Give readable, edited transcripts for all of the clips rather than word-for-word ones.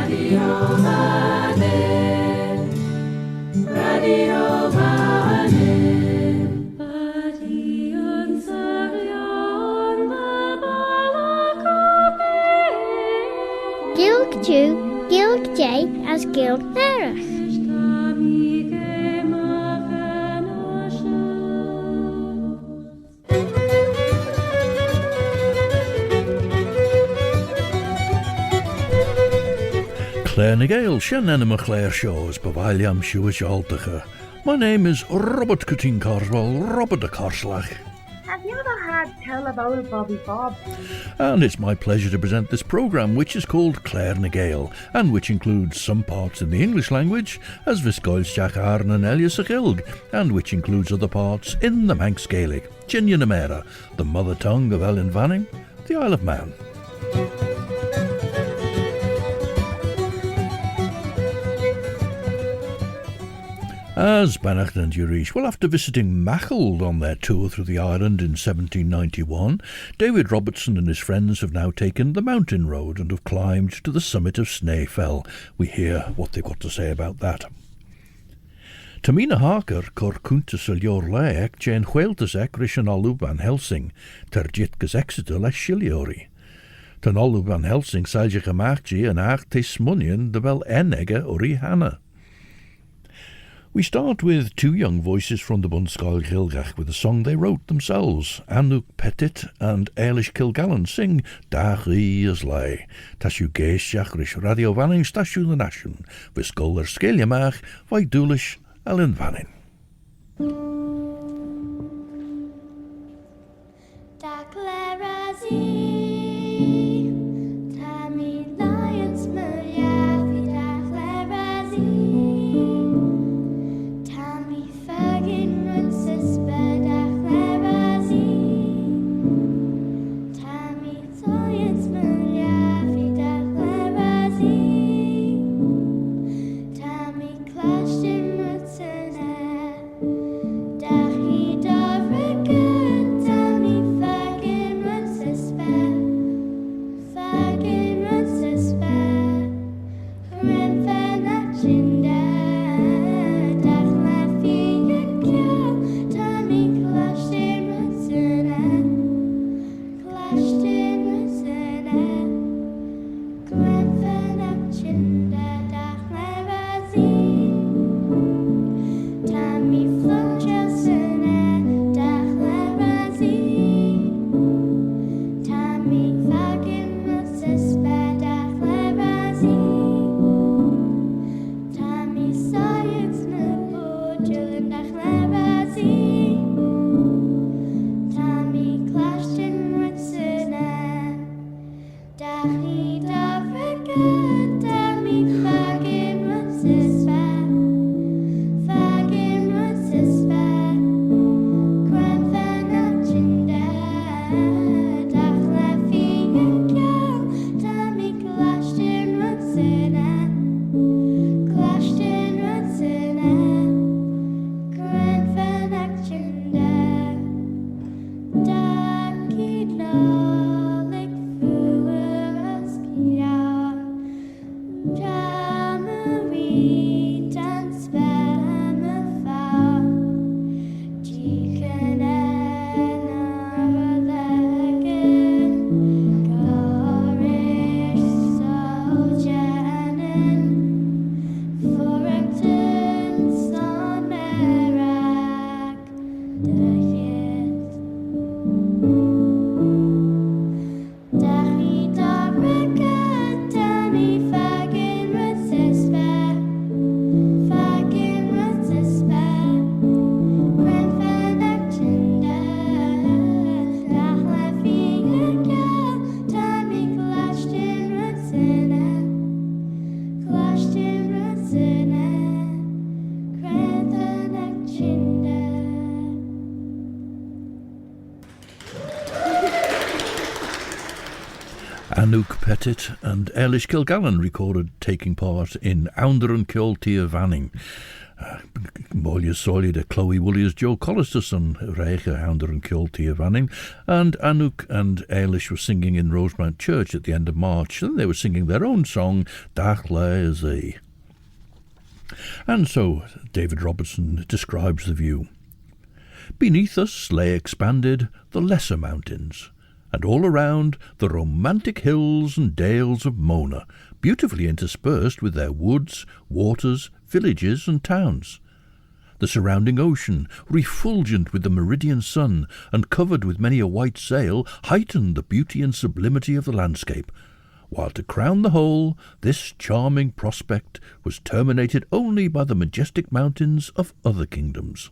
Gilg Gilg J as Gilg Merc'hed. Claare na Gael, Shen enema Claare shows, Bavaliam Shuajaltacha. My name is Robert Cutin Carswell, Robert de Carslach. Have you ever had tell about Bobby Bob? And it's my pleasure to present this programme, which is called Claare na Gael, and which includes some parts in the English language, as Viscoil Shacharn and Elias Achilg, and which includes other parts in the Manx Gaelic, Jinja na Mera, the mother tongue of Ellen Vanning, the Isle of Man. As Banach and Urish, well, after visiting Merc'hed on their tour through the island in 1791, David Robertson and his friends have now taken the mountain road and have climbed to the summit of Snaefell. We hear what they've got to say about that. To Mina Harker, cor cwntas y lior leeg, jen chweltas ec rish an olw van Helsing, ter jitgas exeter les shiliori. Ten olw van Helsing sailje gemachtje en acht tes munion de wel enege ori Hannar. We start with two young voices from the Bunscoil Kilgach with a song they wrote themselves. ANOUK PETTIT and AALISH KILGALLON sing Dagh as lay. Tashu geisjach rish radio vanning stashu the nation. Viscoil skeljamach vai doolish Ellen Vanning. ANOUK PETTIT and AALISH KILGALLON recorded taking part in Ounder and Kiaull Vanning. Molia Solid a Chloe Woolley's Joe Collisterson, Reiche Hounder and Kiaull Vanning, and ANOUK and AALISH were singing in Rosemount Church at the end of March, and they were singing their own song, Dagh Laxey. And so David Robertson describes the view. Beneath us lay expanded the lesser mountains, and all around the romantic hills and dales of Mona, beautifully interspersed with their woods, waters, villages and towns. The surrounding ocean, refulgent with the meridian sun and covered with many a white sail, heightened the beauty and sublimity of the landscape, while to crown the whole, this charming prospect was terminated only by the majestic mountains of other kingdoms.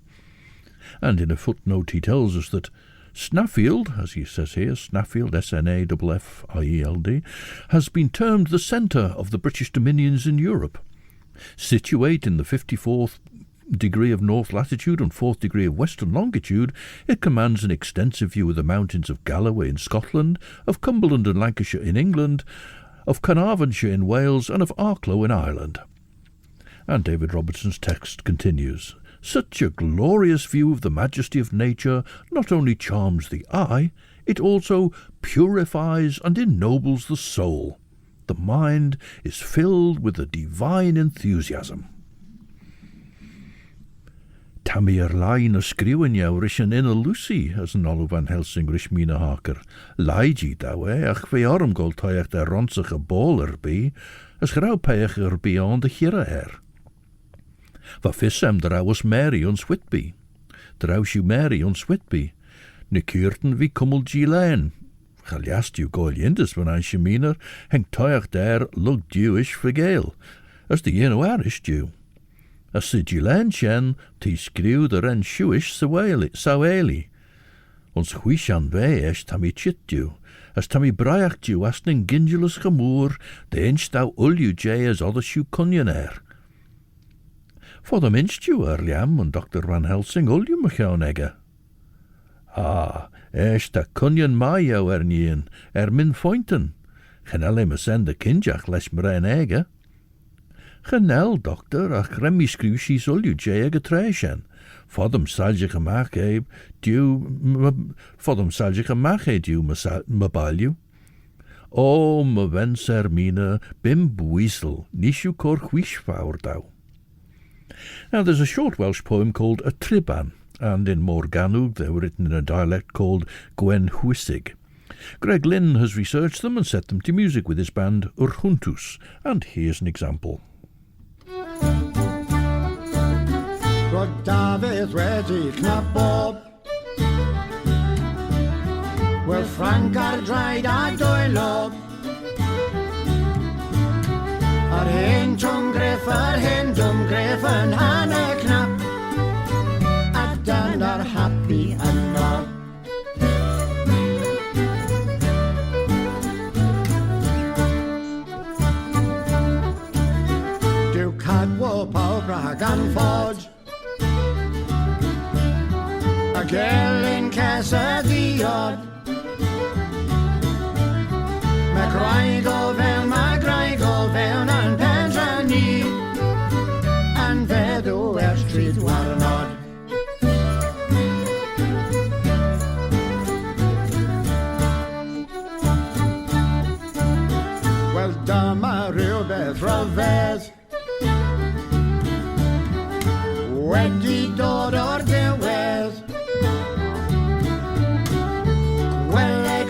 And in a footnote he tells us that Snaefell, as he says here, Snaefell, Snaeffield, has been termed the centre of the British dominions in Europe. Situate in the 54th degree of north latitude and 4th degree of western longitude, it commands an extensive view of the mountains of Galloway in Scotland, of Cumberland and Lancashire in England, of Carnarvonshire in Wales, and of Arklow in Ireland. And David Robertson's text continues. Such a glorious view of the majesty of nature not only charms the eye, it also purifies and ennobles the soul. The mind is filled with a divine enthusiasm. Tammy'r lain ysgriwen iaw rysyn in a Lucy, as an olw van Helsing rysh Mina Harker. Laigi dawe, ach fe orm gol toiach da ronsach a bol by, as grauw peach by on de hira Va fissem draus Mary ons Whitby. Draus you Mary ons Whitby. Ne kuurten vi kummel Gilain. Galiast you goil yindus van aan Sheminer, heng toiach der lug Jewish for Gael, as de Irish Jew. As the Gilain shen, ti skriw der en Jewish sawaeli. Ons huishan veesh tammy chit Jew, as tammy braiach Jew asning gingulus gemoor, de inch thou ulju jay as other shoe kunyonair. For the minstu Liam and Dr. Van Helsing ulju mechaunegge. Ah, ta kunyon mayo nien, min fointen. Genelle me sende kinjach les mrein ege. Genel, doctor, ach remmi screwshies ulju jay getreishen. For them salje gemache, du mabalju. O, me wenser mine, bim buisel, nishu cor huishfaur thou. Now there's a short Welsh poem called A Triban, and in Morgannwg they were written in a dialect called Gwenhwysig. Greg Lynn has researched them and set them to music with his band HWNTWS, and here's an example. Rod David wedi knabob Wel Frank ar draed a doelob Ar hen twm gref yn hanner knap Ac dan ar happy yno Dyw cadwo pawb rhag anffod A Gael in ces y Deio'r Mae graig o fewn yn pendrani Yn feddw ers tryd warnod Wel dyma rhywbeth rhyfedd Wedi dod o'r diwedd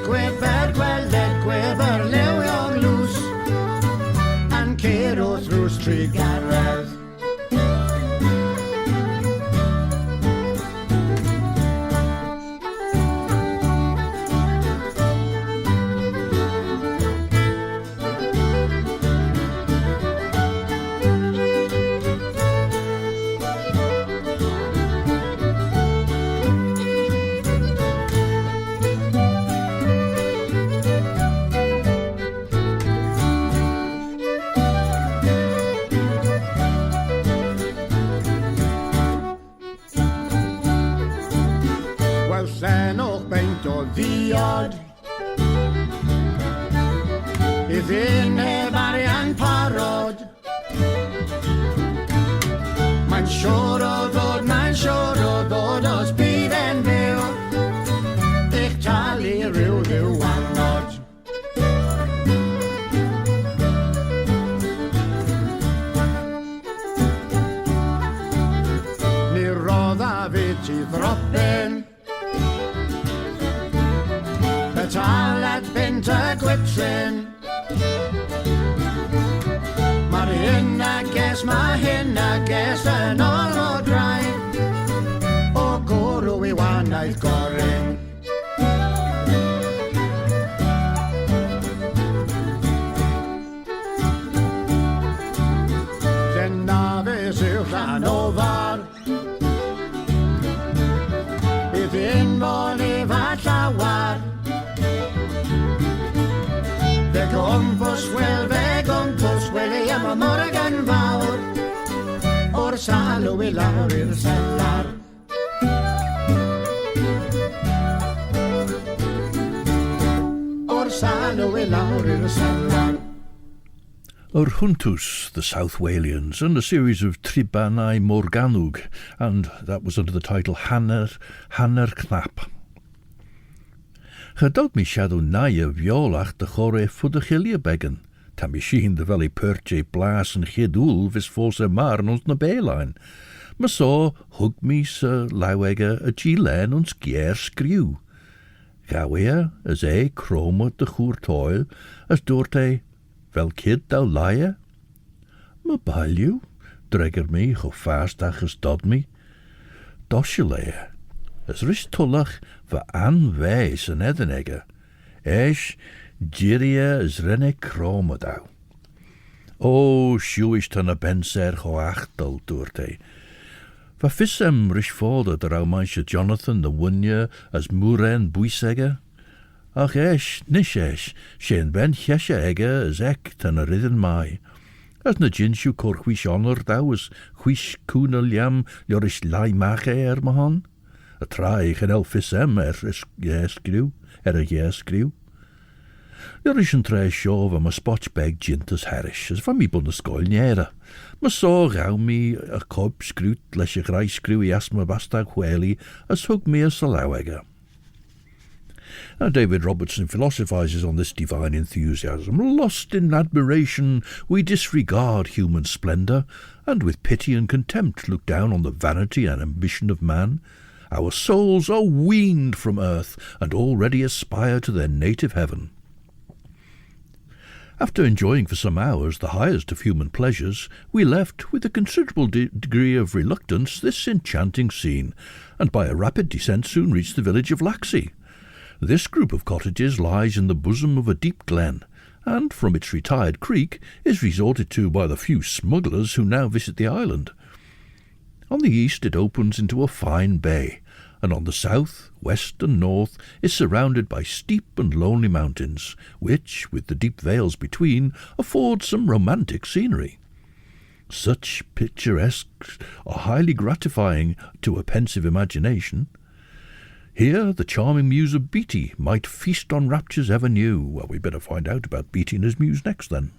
Gweled gwefer lewiog lws Yn cero thrwy stryd garedd siŵr o ddod, mae'n siŵr o ddod os bydd e'n byw. I'ch talu rhyw ddiwannod. Ni rodda fi ti ddropen, y talad bint y gwitrin. Mae hyn a ges yn ôl o draed, o gwrw I wanaeth gorin. Dyna fes yw llan o far, bydd un mon efa llawar. Fe gwmpws wel I am y morgan fawr, o'r salw I lawr i'r sellar. O'r salw I lawr i'r sellar. HWNTWS, the South Walians, and a series of Tribanau Morganwg, and that was under the title Hannar Cnap. Chydod mi siadw nai y fiolach dy chore ffwd y chilia began. Tam I sin dy fel I perche blas yn chydwl fys fos y marn ons na belain. Ma so hwg mi sy lawega y gilen ons gier sgriw. Gawea as croma dy chwr toil as dwrt fel kid daw laia. Ma baliw, dreger mi cho fast achas dod mi. Dosilea. As rys tullach va anweis yn eddenegge. Jiria as renne kroma daw. O, siwish tan a benser cho achtel dwrte. Va fissem rish fodder der au meisje Jonathan the Wunje as muren buisegge. Ach nish shen ben cheshe egge as ek tan a ridden mai. As na jinshu korchwish honor daw as chwish kuna liam jorish lai mache mahan. A trai gen fissem jesgriw, a jesgriw. Jorish yn tre sio va ma spotchbeg jintas herish, as van mi bun scoil niera. Ma so gauw mi a cob screwt leis a grai screw I asma bastag wheli as hug me a salawega. Now David Robertson philosophises on this divine enthusiasm. Lost in admiration, we disregard human splendour, and with pity and contempt look down on the vanity and ambition of man. Our souls are weaned from earth, and already aspire to their native heaven. After enjoying for some hours the highest of human pleasures, we left, with a considerable degree of reluctance, this enchanting scene, and by a rapid descent soon reached the village of Laxey. This group of cottages lies in the bosom of a deep glen, and from its retired creek is resorted to by the few smugglers who now visit the island. On the east it opens into a fine bay, and on the south, west and north is surrounded by steep and lonely mountains, which, with the deep vales between, afford some romantic scenery. Such picturesques are highly gratifying to a pensive imagination. Here the charming muse of Beatty might feast on raptures ever new. Well, we'd better find out about Beatty and his muse next then.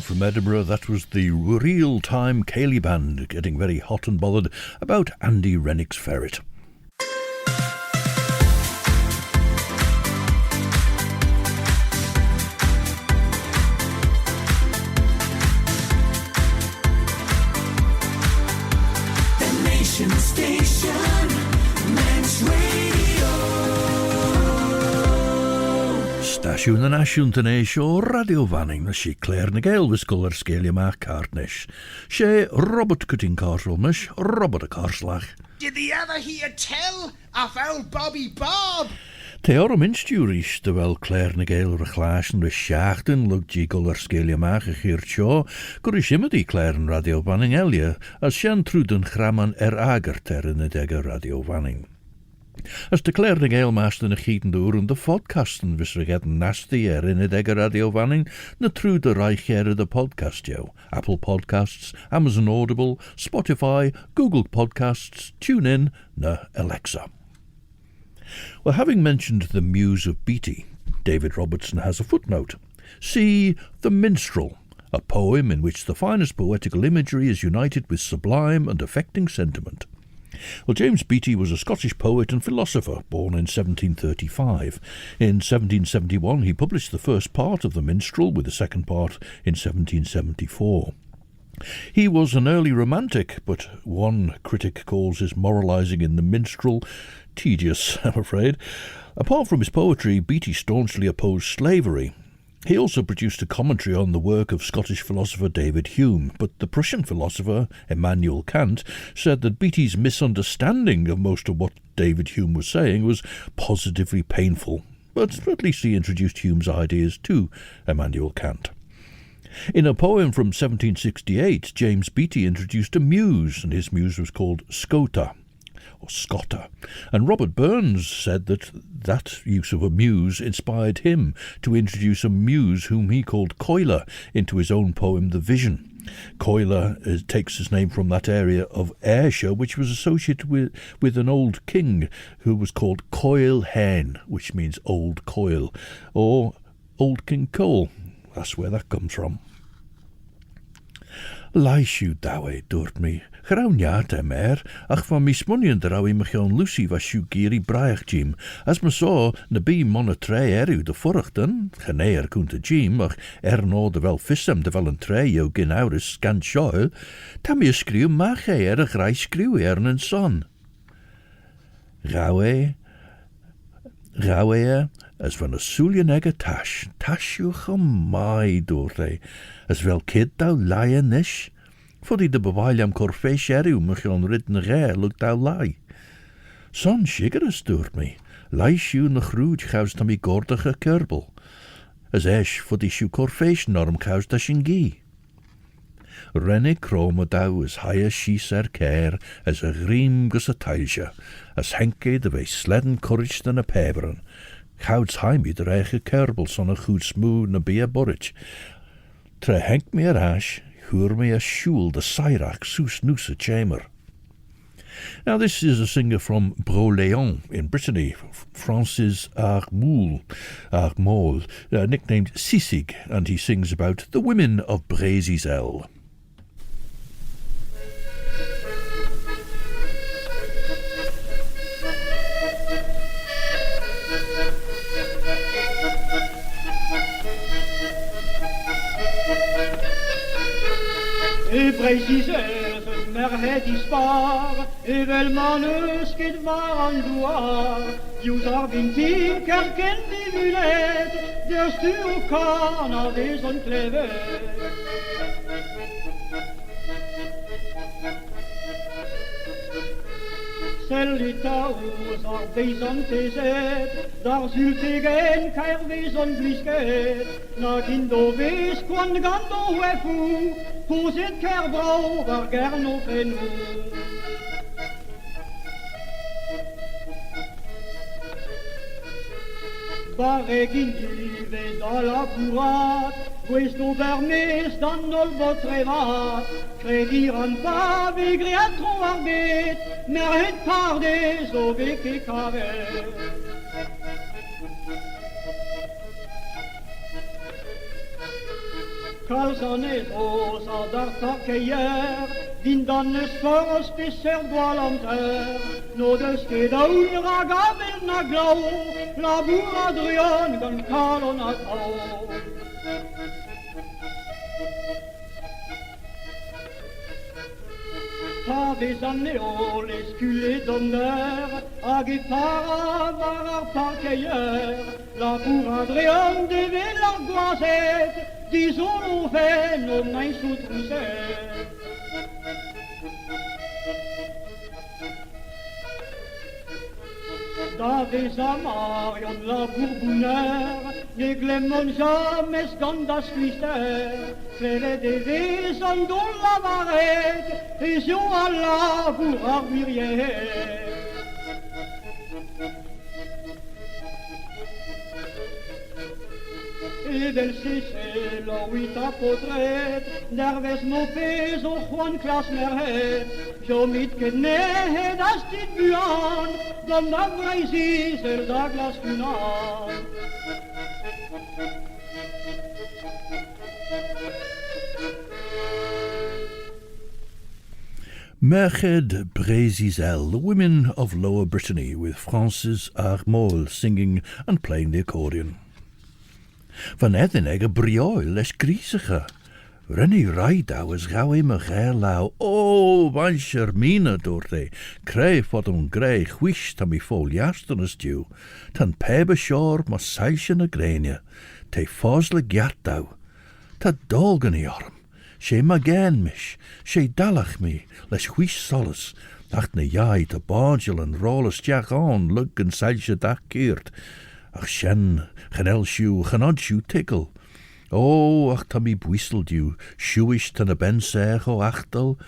from Edinburgh, that was the real-time Cayley band getting very hot and bothered about Andy Renwick's Ferret. The Nation Station, Manx Radio. Stasiwn yn AALISH o Radio Fanning, na si Claare na Gael wisgol sgélia mach cartnish. She Robert cutting carselmish, Robert a carslach. Did the ever hear tell of old Bobby Bob? Deio'r minstúris de wel Claare na Gael rechlaas en schachten lug gigol sgélia mach a chir seo, gurish imedi Claare en Radio Fanning elia, as shan truden graman ager ter in de Radio Fanning. As de Claare na Gael maast in a chieten door en de podcasten wis regetten nasty in de Radio Fanning, na true de reichjere de podcast jou. Apple Podcasts, Amazon Audible, Spotify, Google Podcasts, TuneIn, na Alexa. Well, having mentioned the muse of Beattie, David Robertson has a footnote. See The Minstrel, a poem in which the finest poetical imagery is united with sublime and affecting sentiment. Well, James Beattie was a Scottish poet and philosopher, born in 1735. In 1771 he published the first part of The Minstrel, with the second part in 1774. He was an early romantic, but one critic calls his moralising in The Minstrel tedious, I'm afraid. Apart from his poetry, Beattie staunchly opposed slavery. He also produced a commentary on the work of Scottish philosopher David Hume, but the Prussian philosopher Immanuel Kant said that Beattie's misunderstanding of most of what David Hume was saying was positively painful, but at least he introduced Hume's ideas to Immanuel Kant. In a poem from 1768, James Beattie introduced a muse, and his muse was called Scota, or Scotta, and Robert Burns said that use of a muse inspired him to introduce a muse whom he called Coiler into his own poem The Vision. Coiler takes its name from that area of Ayrshire which was associated with an old king who was called Coil Hen, which means old coil, or old King Cole. That's where that comes from. Laishiu dawe dwrt mi, chrauniat mer, ach van mis munion drawi mechion Lucy was siw giri braich jim, as me so na bi mon trei eriw de forchten, geneer kunte jim, ach no de wel vissem de wel een trei jo gin auris scan shoel, tam je skriw mach a grij skriw een son. Rawe as van a soelienegge tashu chamai doorte, as wel kid thou lion nish, for die de bewailiam corfesh eriw mechion ridden rare look thou lie. Son shigeres doort me, lie shu na chrood chaus tam I gordige kerbel, as esh for die shu corfesh norm chaus da shingi. Renwick chroma thou as high as she care, as a green gus a tailsha, as henke de way sledden courage than a peberen, Houds heimie de eigen kerbel son a goed smoe na bia borrich. Tre henk me ash, huur me a shul de sairach soos noose a chamber. Now this is a singer from Broléon in Brittany, Francis MOAL, nicknamed Sisig, and he sings about the women of Breizh Izel. Breizh Izel, Merc'hed spar, vel manus ket var an douar. Jus ar vintin kerken di vulet, der stu kan av des on klevet. Selita os ar beizon tezet, dar zultegen kair vezon blisket, na kindo vez kwan gando wefu, poset kerbrau var gerno fenu. Baregin dive da la purat, questo vermes dan nol botrevat, crediran pa vigriat tro arbet, merc'hed pardes o veke kavet. calzones os a d'artakeyer, din dannes for oss besser dvalanter, no det skedaun ragavel na glau, la bur Adrian gan kalon a tau. Pavesanne och Leusgeulan agi para varar parkeyer, la pour Adrian de velar goiset, disons on fait nos mains sous trousset. Davis a Marion la bourbonneur, ne glemmon jamais gandas clister, Claire de Vaison dont la varette, et sur Allah pour armurier. Et del cessé la huit apotret, nerves mopes o Juan Clas Merc'hed, jo mit genehed as dit buan, dan da Breizh Izel Dagh Leusgeulan. Merc'hed, Breizh, Izel, the women of Lower Brittany, with Francis MOAL singing and playing the accordion. Van Edineg a brioil les griesiger. Renny Raidaw as gauw im a Gael lau. O, vanscher Mina dorte. Creu fod greu chwish tam I fol jastan as dew. Tan pebe shore mas sailshan a grenia. Te fosle giatdaw. Ta dolgan I orm. She ma gen mish. She dalach me. Les chwish solis. Ach ne jai ta bargel and rollus jack on lug and sailsha dak keert. Ach shen, chanel shoe, chanod shoe tickle. O, ach ta mi bwysel diw, shoeish tan a ben ser o achtel.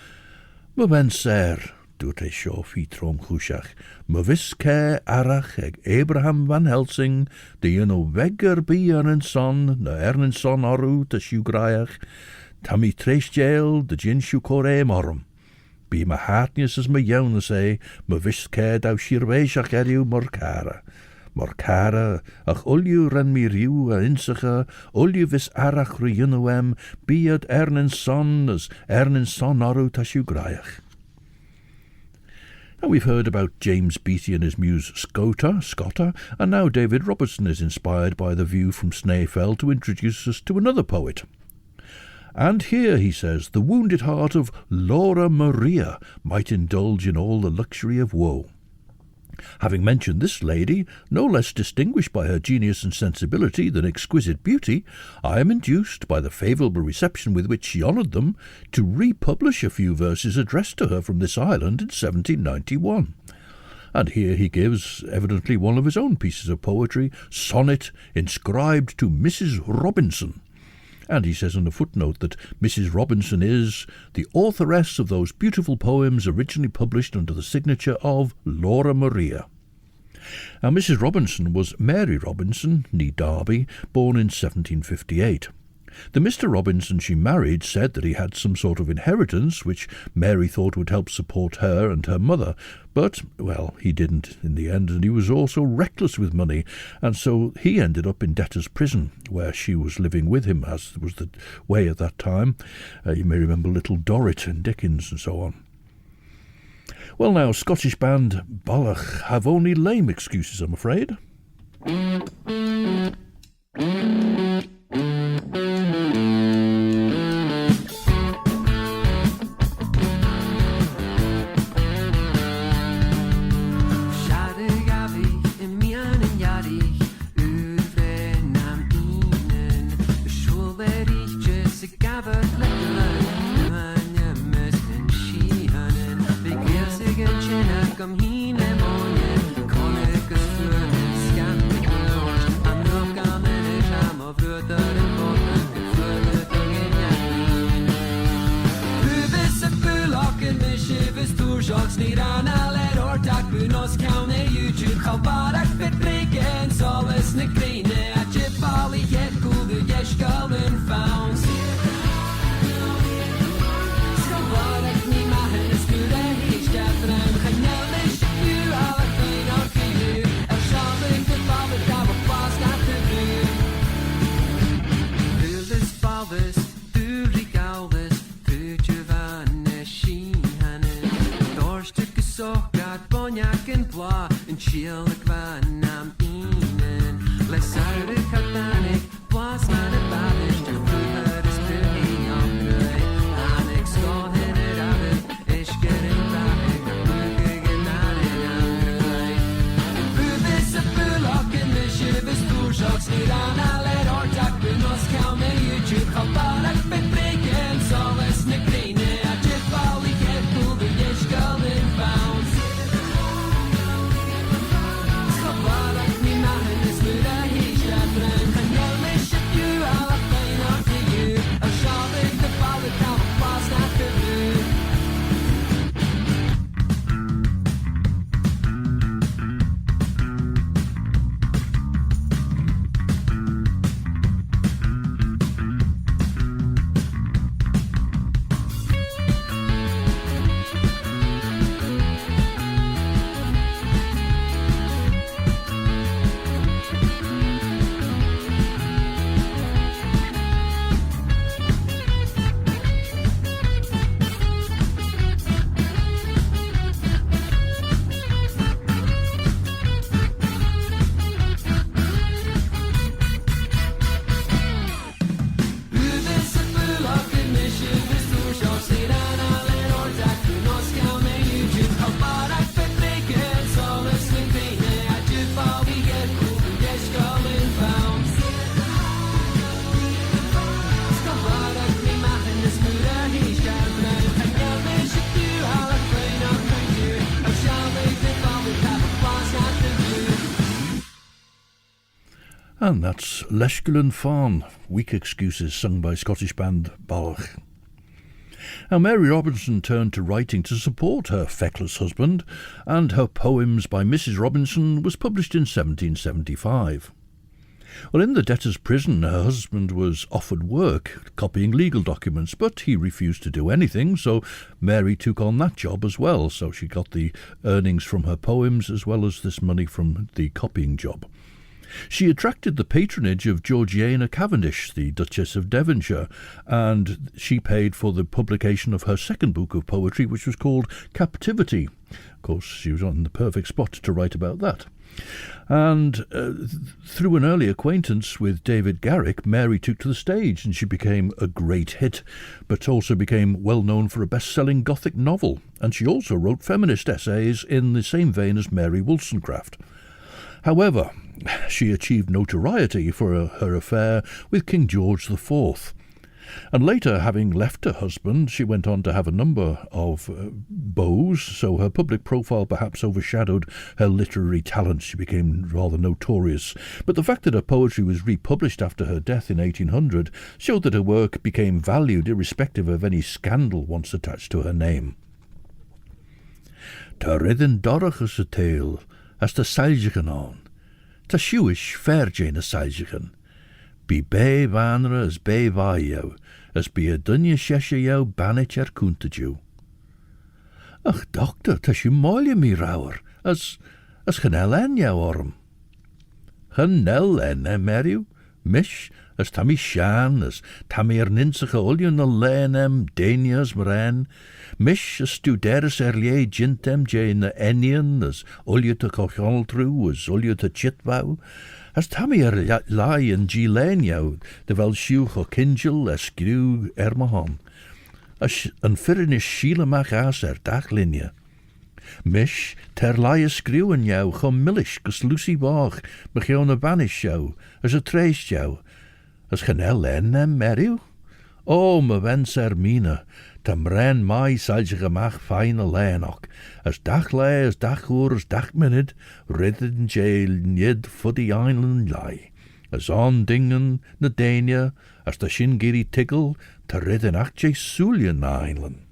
Ma ben ser, doet he sio fi trom chwsiach. Ma vis ke arach eg Abraham van Helsing, de o vegger bi an son, na en son oru ta shoe graiach. Ta mi tres jail, de gin shoe core morum. Bi ma hartnius as ma jauna say, ma vis ke daw shirweishach eriw morcara. Morcara, ach ulju ren mi riw a insacha, ulju vis arach riyunuem, biad en son as en son oru tashu graiach. Now we've heard about James Beattie and his muse Scotta, and now David Robertson is inspired by the view from Snaefell to introduce us to another poet. And here, he says, the wounded heart of Laura Maria might indulge in all the luxury of woe. Having mentioned this lady, no less distinguished by her genius and sensibility than exquisite beauty, I am induced, by the favourable reception with which she honoured them, to republish a few verses addressed to her from this island in 1791. And here he gives, evidently one of his own pieces of poetry, sonnet inscribed to Mrs. Robinson. And he says in a footnote that Mrs. Robinson is the authoress of those beautiful poems originally published under the signature of Laura Maria. Now, Mrs. Robinson was Mary Robinson, née Derby, born in 1758. The Mr. Robinson she married said that he had some sort of inheritance which Mary thought would help support her and her mother, but, well, he didn't in the end, and he was also reckless with money, and so he ended up in debtor's prison, where she was living with him, as was the way at that time. You may remember Little Dorrit and Dickens and so on. Well, now, Scottish band BALACH have only lame excuses, I'm afraid. Kom hine monje, kolle gesfurne, skamme And that's Leusgeulan Fann, Weak Excuses, sung by Scottish band BALACH. Now, Mary Robertson turned to writing to support her feckless husband, and her Poems by Mrs. Robinson was published in 1775. Well, in the debtor's prison, her husband was offered work copying legal documents, but he refused to do anything, so Mary took on that job as well. So she got the earnings from her poems as well as this money from the copying job. She attracted the patronage of Georgiana Cavendish, the Duchess of Devonshire, and she paid for the publication of her second book of poetry, which was called Captivity. Of course, she was on the perfect spot to write about that. And through an early acquaintance with David Garrick, Mary took to the stage, and she became a great hit, but also became well known for a best-selling Gothic novel. And she also wrote feminist essays in the same vein as Mary Wollstonecraft. However, she achieved notoriety for her affair with King George IV. And later, having left her husband, she went on to have a number of beaux, so her public profile perhaps overshadowed her literary talent. She became rather notorious. But the fact that her poetry was republished after her death in 1800 showed that her work became valued irrespective of any scandal once attached to her name. Ta ridden dorach is a tale, as ta seiljigen on. Ta siwish fair jane a seiljigen. Be babe anra as babe jou, as be a dunje sheshe jou banich cúnta jou. Ach, doctor, ta siw moilje mi rauwer, as chanel en jou orm. Chanel en meriw, mish, as ta mi shan, as ta mi ninsige olje na lenem, denias mren, mish, as studeris lie jintem je na enian, as olje te kocholtru, as olje te chitwau, as tammy lie in gilen jou, de wel siwch o kingel esgriw mahan, as an firinish shielemach as dachlinje. Mish, ter lie esgriw in jou, chom millish, gus Lucy wach, mechiona banish jou, as a trace jou, as chanel en meriw? O, me wens Mina, tam ren mai sailje gemach feine leenoch, as Dagh as Dagh as Dagh minute, ridden jail nid for the island lie, as on dingen na Dania, as the shingiri tickle, ta ridden achje Sulian island.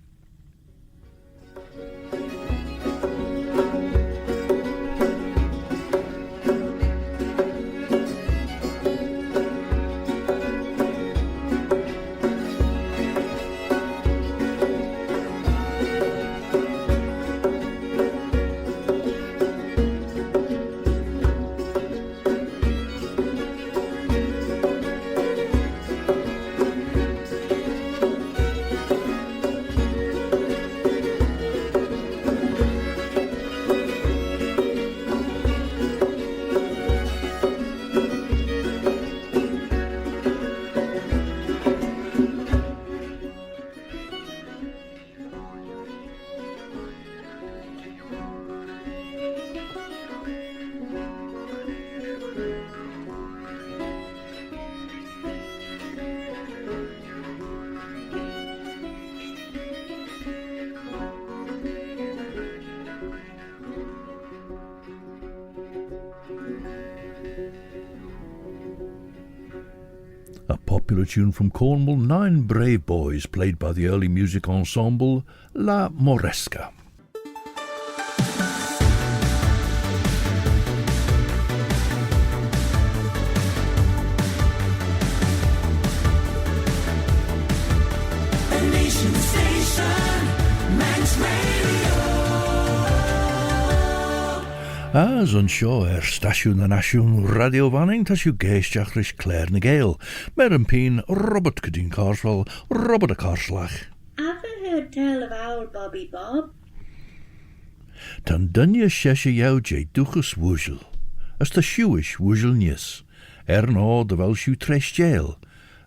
A popular tune from Cornwall, 9 brave boys played by the early music ensemble La Moresca. The Nation Station, Manx Radio. As anseo stasiwn a nasiwn radio fanning tas yw geisdiach rys Claare na Gael. Mer yn pyn Robert Cydyn Carswell, Robert a Carslach. Haven't heard tell of old Bobby Bob. Tan dynja sesje jou jay duchus wuzzel. As ta siwish wuzzel nies. No de wel siw tres jail.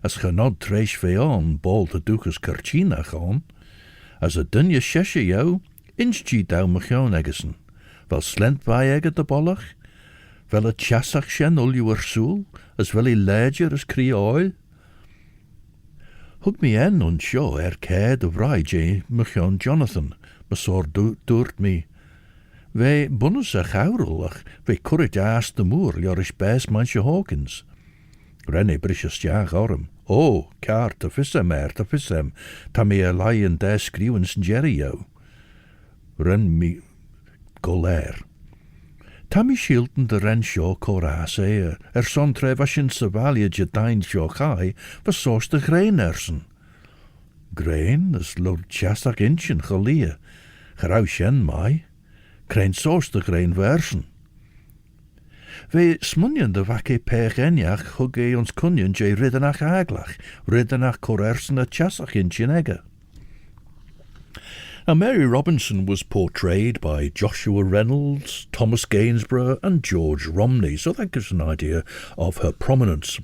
As genod tres veon bol de duchus kerchinach on. As a dynja sesje jou, inch ji dau machion eggesen. Wel slent bij egget de BALACH, wel a chasach shen uljuwer soel, as wel I ledger as kiaull. Hug me en anseo de Breizh machion Jonathan, masor doort me. Wij bonnes a chaurelach, wij currit aast de moer, jorish best manche Hawkins. Renne brisjes jaag orm. Oh, kaar te vissem, ta me a lion des skriwens Jerry jou. Ren me Gael. Tammy Shilton de ren seo corase, son trefashin savalia jadain seo chai, versoos de grain ersen. Grain, is lord chastach inchen chalia, gerau shen mai, krein soos de grain versen. Ve smunjen de wake pech enjach hugge ons kunjen jay riddenach aglach, riddenach corersen a chastach inchen egge. Now, Mary Robinson was portrayed by Joshua Reynolds, Thomas Gainsborough and George Romney, so that gives an idea of her prominence.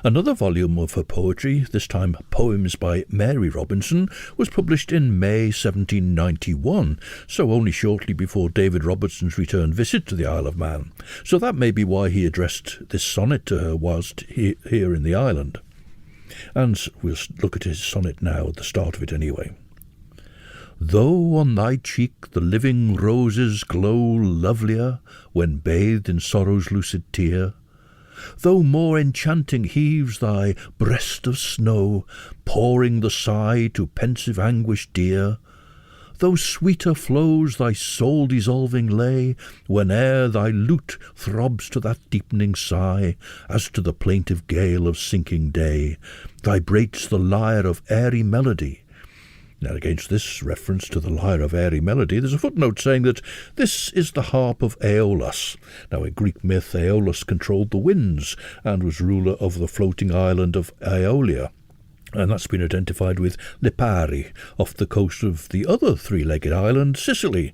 Another volume of her poetry, this time Poems by Mary Robinson, was published in May 1791, so only shortly before David Robertson's return visit to the Isle of Man. So that may be why he addressed this sonnet to her whilst here in the island. And we'll look at his sonnet now, at the start of it anyway. Though on thy cheek the living roses glow lovelier when bathed in sorrow's lucid tear, though more enchanting heaves thy breast of snow, pouring the sigh to pensive anguish dear, though sweeter flows thy soul-dissolving lay, whene'er thy lute throbs to that deepening sigh, as to the plaintive gale of sinking day, vibrates the lyre of airy melody. Now, against this reference to the lyre of airy melody, there's a footnote saying that this is the harp of Aeolus. Now, in Greek myth, Aeolus controlled the winds and was ruler of the floating island of Aeolia. And that's been identified with Lipari, off the coast of the other three-legged island, Sicily.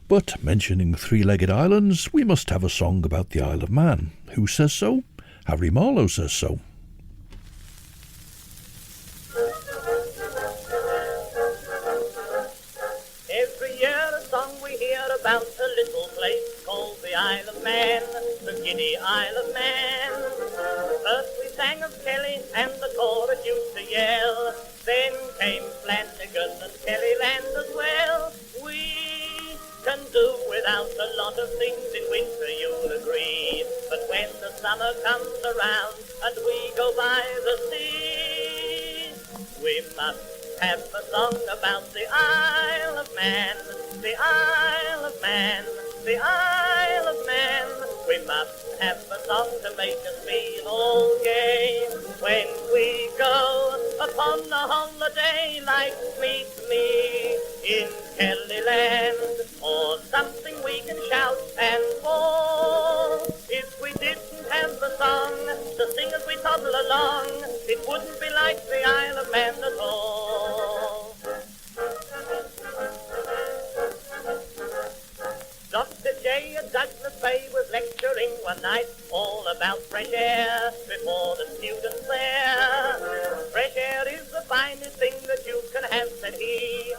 But mentioning three-legged islands, we must have a song about the Isle of Man. Who says so? Harry Marlowe says so. About a little place called the Isle of Man, the giddy Isle of Man. First we sang of Kelly and the chorus used to yell. Then came Flanagan and Kellyland as well. We can do without a lot of things in winter, you'll agree. But when the summer comes around and we go by the sea, we must have a song about the Isle of Man. The Isle of Man, the Isle of Man. We must have a song to make us feel all gay. When we go upon a holiday like Meet Me in Kellyland, or something we can shout and bawl. If we didn't have a song to sing as we toddle along, it wouldn't be like the Isle of Man at all. Dr. J. at Douglas Bay was lecturing one night all about fresh air before the students there. Fresh air is the finest thing that you can have, said he.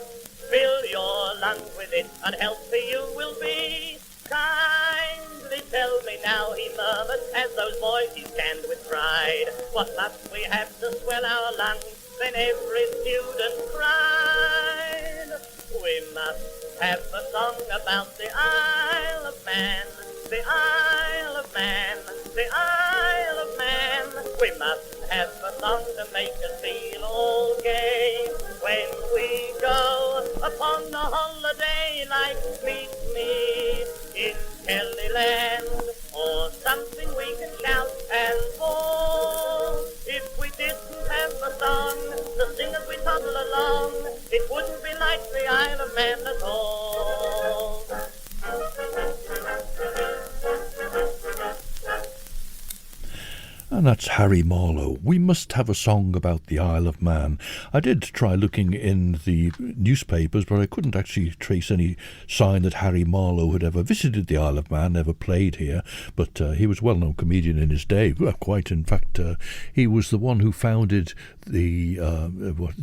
Fill your lungs with it and healthy you will be. Kindly tell me now, he murmured, as those voices scanned with pride, what must we have to swell our lungs? Then every student cried, we must have a song about the Isle of Man, the Isle of Man, the Isle of Man. We must have a song to make us feel all gay. When we go upon a holiday like meet me in Kellyland, or something we can shout and bawl. If we didn't have a song to sing as we toddle along, it wouldn't be like the Isle of Man at all. And that's Harry Marlowe. We must have a song about the Isle of Man. I did try looking in the newspapers, but I couldn't actually trace any sign that Harry Marlowe had ever visited the Isle of Man, ever played here. But he was a well-known comedian in his day. Well, quite, in fact, he was the one who founded the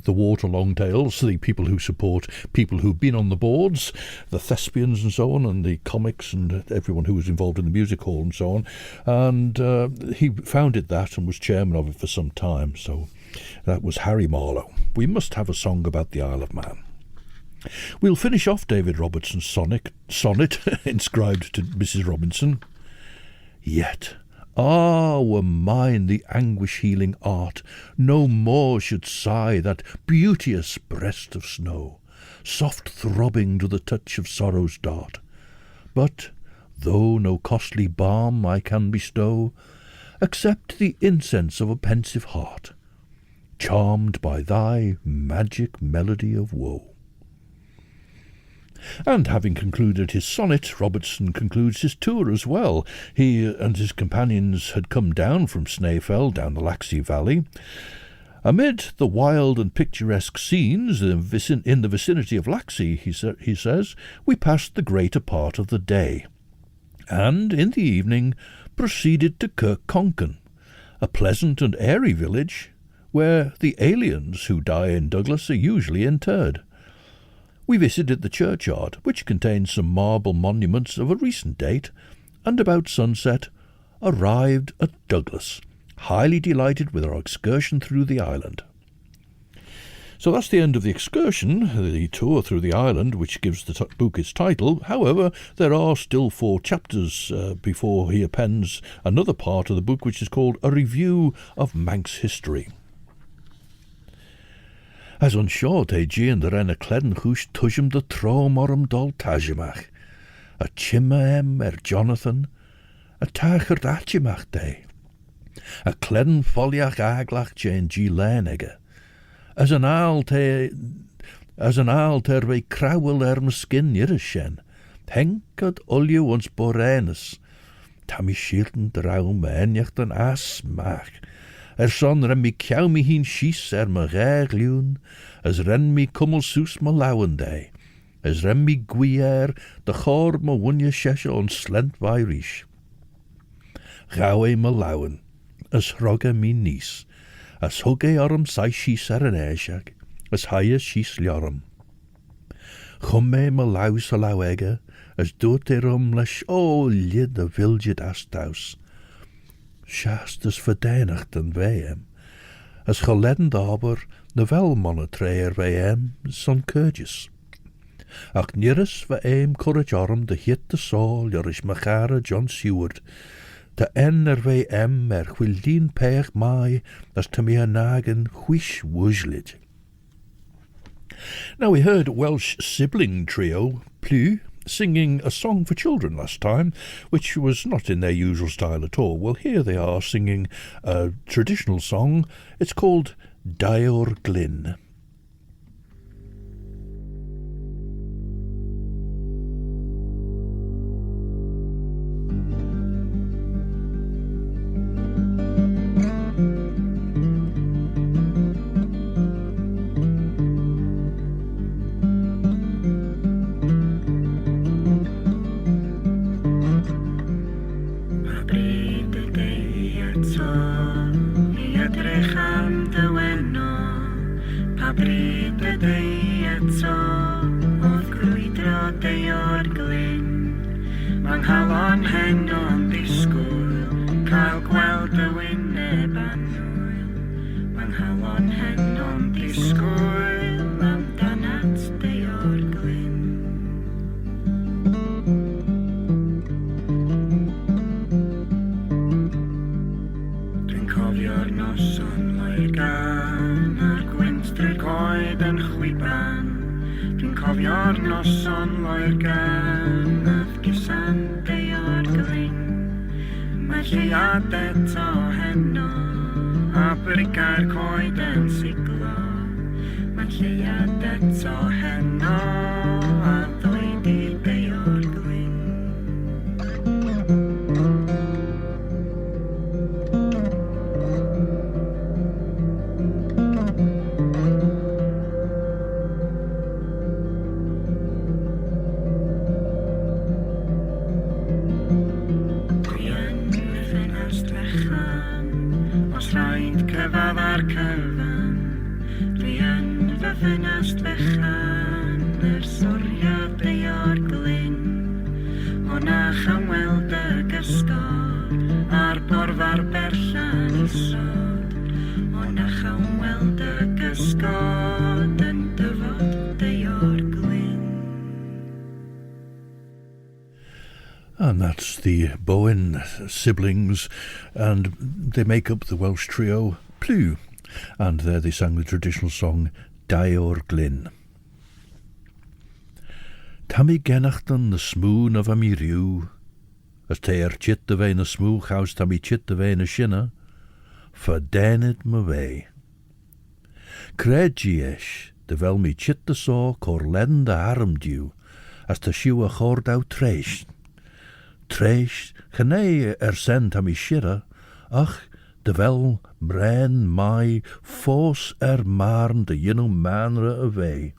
Water Longtails, the people who support people who've been on the boards, the thespians and so on, and the comics and everyone who was involved in the music hall and so on. And he founded that and was chairman of it for some time. So that was Harry Marlowe. We must have a song about the Isle of Man. We'll finish off David Robertson's sonnet inscribed to Mrs. Robinson. Yet, were mine the anguish-healing art, no more should sigh that beauteous breast of snow, soft throbbing to the touch of sorrow's dart. But, though no costly balm I can bestow, accept the incense of a pensive heart, charmed by thy magic melody of woe. And having concluded his sonnet, Robertson concludes his tour as well. He and his companions had come down from Snaefell, down the Laxey valley. Amid the wild and picturesque scenes in the vicinity of Laxey, he says, we passed the greater part of the day, and in the evening proceeded to Kirkconkin, a pleasant and airy village where the aliens who die in Douglas are usually interred. We visited the churchyard, which contains some marble monuments of a recent date, and about sunset arrived at Douglas, highly delighted with our excursion through the island. So that's the end of the excursion, the tour through the island, which gives the book its title. However, there are still 4 chapters before he appends another part of the book, which is called A Review of Manx History. As Onchan Deio'r the ren a cledden chwys tujum the trom orum dol tajimach, a chimma Jonathan, a tachert achimach day, a cledden foliach aglach Jane G. Lenege, as an aal ter we crowel skin yirishen, henkad olju ons borenus, tammy shilten draum enjacht an asmach, son ren mi kiaull mi hien schies me gluun, as ren mi kummel soes me lauwendij, as ren mi guier de chor me wunje sheshe on slent vairish. Gauwe me lauwen, as rogge mi nies, as hugge orm sai schies an eishag, as haie schies ljorum. Chumme me laus a lauwege, as doet lesh lid de vilged asthaus. Shastas verdedigt en wij as geledden daber de welmannen treer wij son keurtjes. Ach nirris we corrigeorm de hit de sol jorish machare John Seward, de wij gwildien peeg mai as te meer nagen huish wuzlid. Now we heard Welsh sibling trio, Plu, singing a song for children last time, which was not in their usual style at all. Well, here they are singing a traditional song. It's called Deio'r Glyn. Cofio'r noson Cofio'r noson loer gan gyfsan Deio'r glyn. Mae lleuad eto heno a briga'r coed yn siglo. Mae lleuad eto heno a ddweud I Deio'r glyn. Cyfad ar cyfan, dwi yn fy ffenast fechan, soriad Deio'r glyn. Hwna chan weld y gysgod, ar borfar berllan isod. Hwna chan weld y gysgod, yn dyfod Deio'r glyn. And that's the Bowen siblings, and they make up the Welsh trio Plew, and there they sang the traditional song Deio'r glyn. Tammy genachtan the smoon of am I riw, as teir chit the vein a smooch house tammy chit the vein a shinna, for denid my way. Cred giesh, the vel me chit the saw cor len the harm dew, as to shew a chord out tresh. Tresh, chane sen tammy shira, ach, de vel mren mai fos marn de yinu manre away.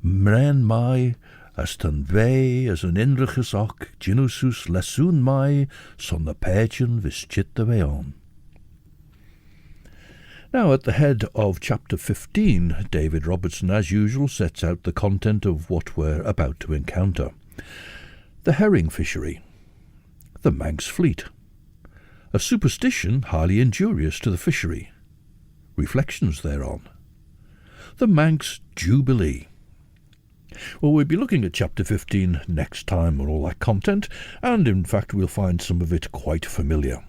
Mren mai as tan vei as an inrichus och ginusus lesoon mai son the pageon vis chit the way on. Now at the head of chapter 15, David Robertson as usual sets out the content of what we're about to encounter. The herring fishery, the Manx fleet, a superstition highly injurious to the fishery, reflections thereon, the Manx Jubilee. Well, we'll be looking at chapter 15 next time on all that content, and in fact we'll find some of it quite familiar.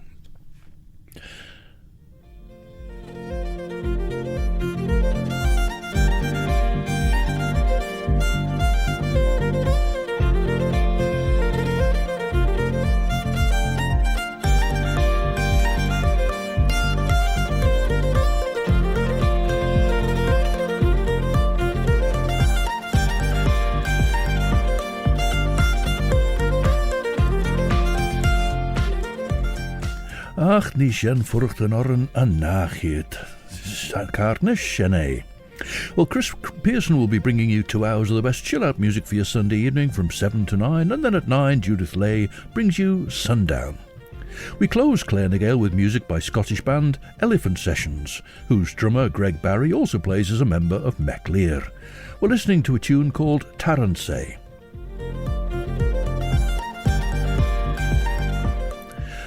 Ach, ni shen furcht an orren an nachhiet. Carnish shene. Well, Chris Pearson will be bringing you 2 hours of the best chill-out music for your Sunday evening from 7 to 9, and then at 9, Judith Lay brings you Sundown. We close Claare and Gael with music by Scottish band Elephant Sessions, whose drummer Greg Barry also plays as a member of Merc'hed. We're listening to a tune called Tarrantse.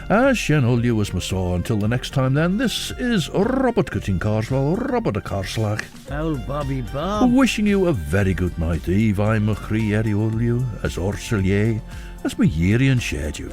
As Shen Olju was Masaw, until the next time then, this is Robert Cutting Carswell, Robert a Carslag. Foul Bobby Bob. Wishing you a very good night. Eve I'm a Chri Eri Olju, as Orselier, as my Yeri and shared you.